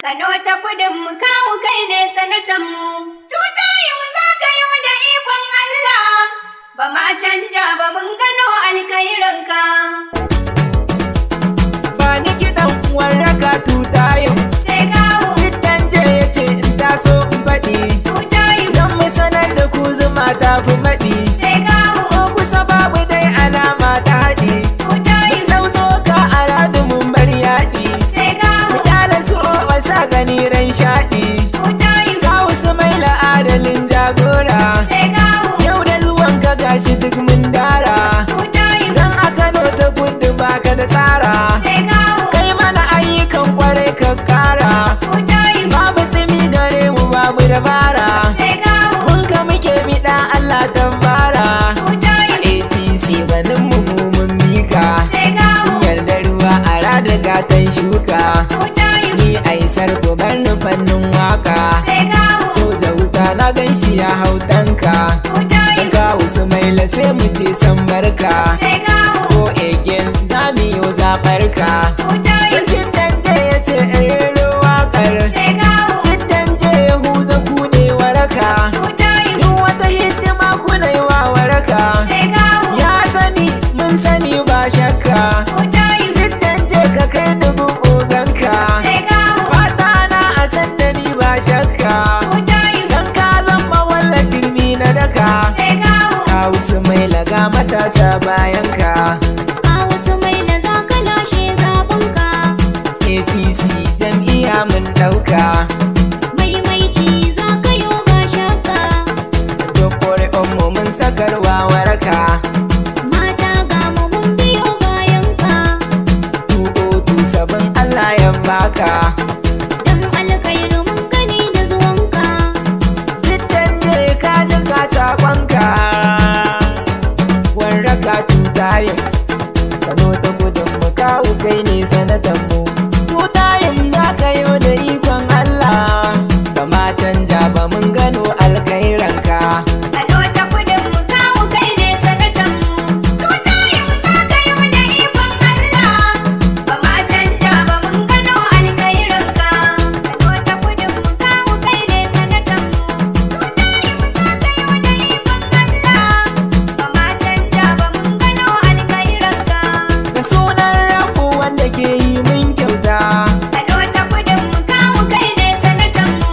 Kano ta kudin mu kawu kai ne sanatan mu. Tutayi mu zagayo da ikon Allah. Ba ma canja ba mun gano alkairanka. Ba ni kiɗan warraka tutayin. Sai kawu. Kiɗan je ya ce in taso in faɗi. Tutayi. Don mu sanar da ku zuma ta fi maɗi. Sai kawu. Ko kusa babu dai alama ta haɗi. Tutayi. Mun ɗauzo ka a radu mun bar yaɗi. Sai kawu. Mu ƙyala su wasa gani ran shaɗi. Tutayi. Kawu su mai la'adalin jagora. Sai kawu. Yau da zuwan ka gashi duk mun dara. Tutayi. Dan a Kano ta kudu baka da tsara. Sai kawu. Kai mana ayyukan kwarai ka kara. Tutayi. Babu tsimi gare mu babu dabara. Sai kawu. Mun ka muke miɗa Allah tambara. Tutayi. APC ganin mu mun mika. Sai kawu. Yarda ruwa a rada gatan shuka. Tutayi. Ni Aisar ku bar ni fannin waka. Sai kawu. Soja wuta na gan shi ya hau tanka. Tutayi. Dan kawu su maila sai mu ce san barka. Sai kawu. Ko again za mu yi zaɓarka. Tutayi. Kiɗan je ya ce rero waƙar. Sai kawu. Kiɗan je ya huza ku ne waraka. Tutayi. Duk wata hidima kuna yi wa waraka. Sai kawu. Ya sani mun sani ba shakka. Tutayi. Kiɗan je ka kai dubin oganka. Sai kawu. Fata na a san da ni ba shakka. Tutayi. Dan ka zama wallan turmi na daka. Sai kawu. Kawu su mai laga matasa bayanka. Kawu su mai za ka lashe zaɓenka. APC jam'iyya mun ɗauka. Maimaici za ka yo ba shakka. Duk ƙuri'unmu mun sakarwa waraka. Mata ga mu mun biyo bayanka. Tuƙotu sabon Allah ya baka. Dan alkairu mun gani da zuwanka. Kiɗan je ka ji ka saƙonka. Warraka tutayin. Kano ta gudun mu kawu kai ne sanatanmu. Tutayin za ka yo da ikon Allah. Kama canja ba mun gano alkairanka. Kano ta kudin mu kawu kai ne sanatan mu. Tutayi mu zagayo da ikon Allah. Ba ma canja ba mun gano alkairanka. Kano ta kudin mu kawu kai ne sanatan mu. Tutayi mu zagayo da ikon Allah. Ba ma canja ba mun gano alkairanka. Da sunan rabu wanda ke yi min kyauta. Kano ta kudin mu kawu kai ne sanatan mu.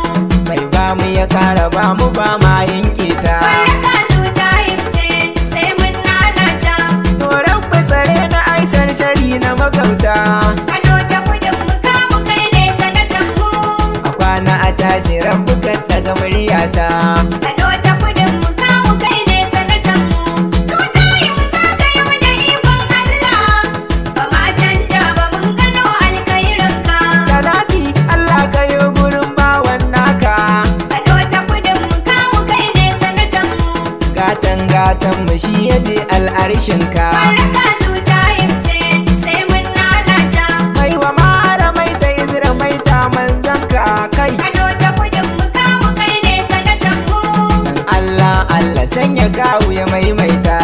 Mai ba mu ya kara ba mu ba ma yin kita. Warraka tutayi ce sai mun nanata. To rabbi tsare na Aisar shari na magauta. Kano ta kudin mu kawu kai ne sanatan mu. A kwana a tashi rabbi kan daga muryata. Kano ta kudin mu kawu kai ne sanatan mu. Tutayi mu zagayo da ikon Allah. Ba ma canja ba mun gano alkairanka. Salati Allah ka yo gurin bawan naka. Kano ta kudin mu kawu kai ne sanatan mu. Gatan gatan mu shi ya je al'arshinka. Warraka tutayi ce sai mun nanata. Mai wa mara mai ta izira mai ta manzanka kai. Kano ta kudin mu kawu kai ne sanatan mu. Dan Allah Allah sanya kawu ya maimaita.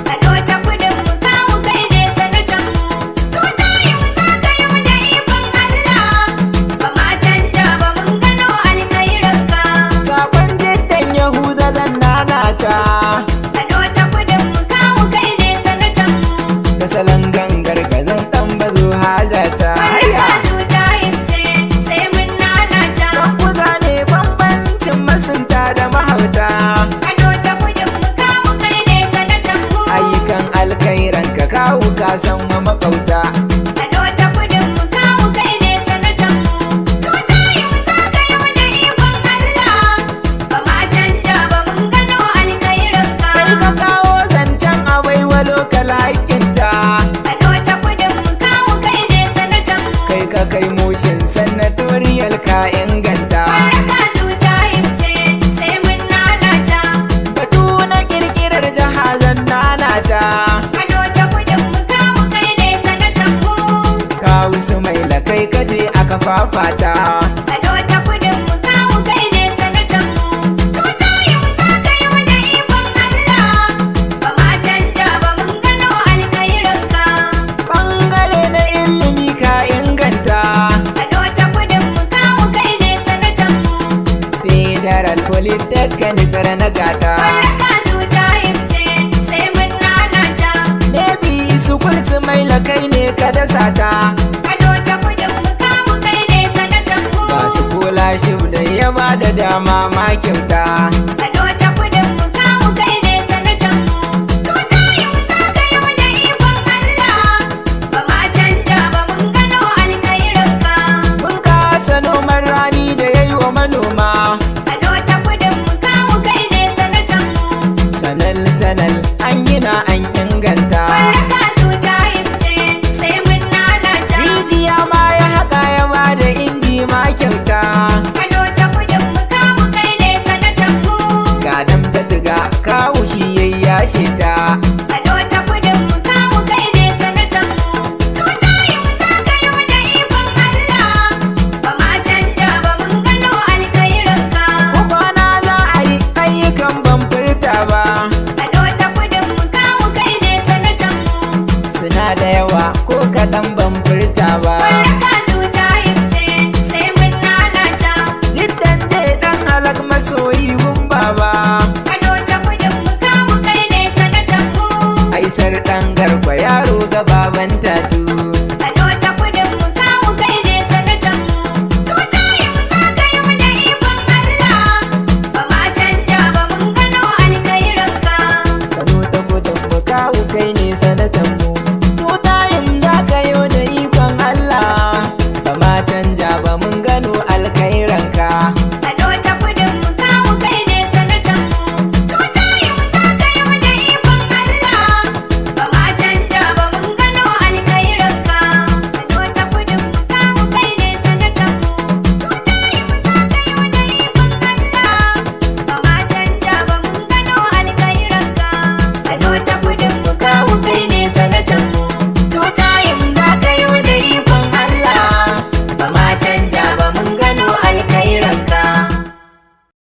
Kano ta kudin mu kawu kai ne sanatan mu. Tutayi mu zagayo da ikon Allah. Ba ma canja ba mun gano alkairanka. Sakon jiddan Yahuza zan nanata. Kano ta kudin mu kawu kai ne sanatan mu. Da salon gangar gazan ɗan bazo hajata. Warraka tutayi ce sai mun nanata. Kuza ne bambancin masunta da mahauta. Kano ta kudin mu kawu kai ne sanatan mu. Ayyukan alkairan ka kawu ka san wa makauta. Kano ta kudin mu kawu kai ne sanatan mu. Tutayi mu zagayo da ikon Allah. Ba ma canja ba mun gano alkairanka. Kai ka kawo zancen a baiwa lokal haƙƙinta. Kano ta kudin mu kawu kai ne sanatan mu. Kai ka kai motion sanatoriyal ka inganta. Warraka tutayi ce sai mun nanata. Batu na ƙirƙirar jahazan nanata. Kano ta kudin mu kawu kai ne sanatan mu. Kawu su mai lakai kaje aka fafata. Kano ta kudin mu kawu kai ne sanatan mu. Tutayi mu zagayo da ikon Allah. Ba ma canja ba mun gano alkairanka. Ɓangare na ilimi ka inganta. Kano ta kudin mu kawu federal polytechnic na gata. Warraka tuta ce sai mun nanata. Nebi sukul su mai lakai ne ka dasa ta. Kano ta kudin mu kawu kai ne sanatan mu. Masu kula shi da yaba da dama ma kyauta. Kano ta kudin mu kawu kai ne sanatan mu. Tutayin zagayo da ikon Allah. Ba ma canja ba mun gano alkhairinka. Mun kasa noman rani da yayi wa manoma.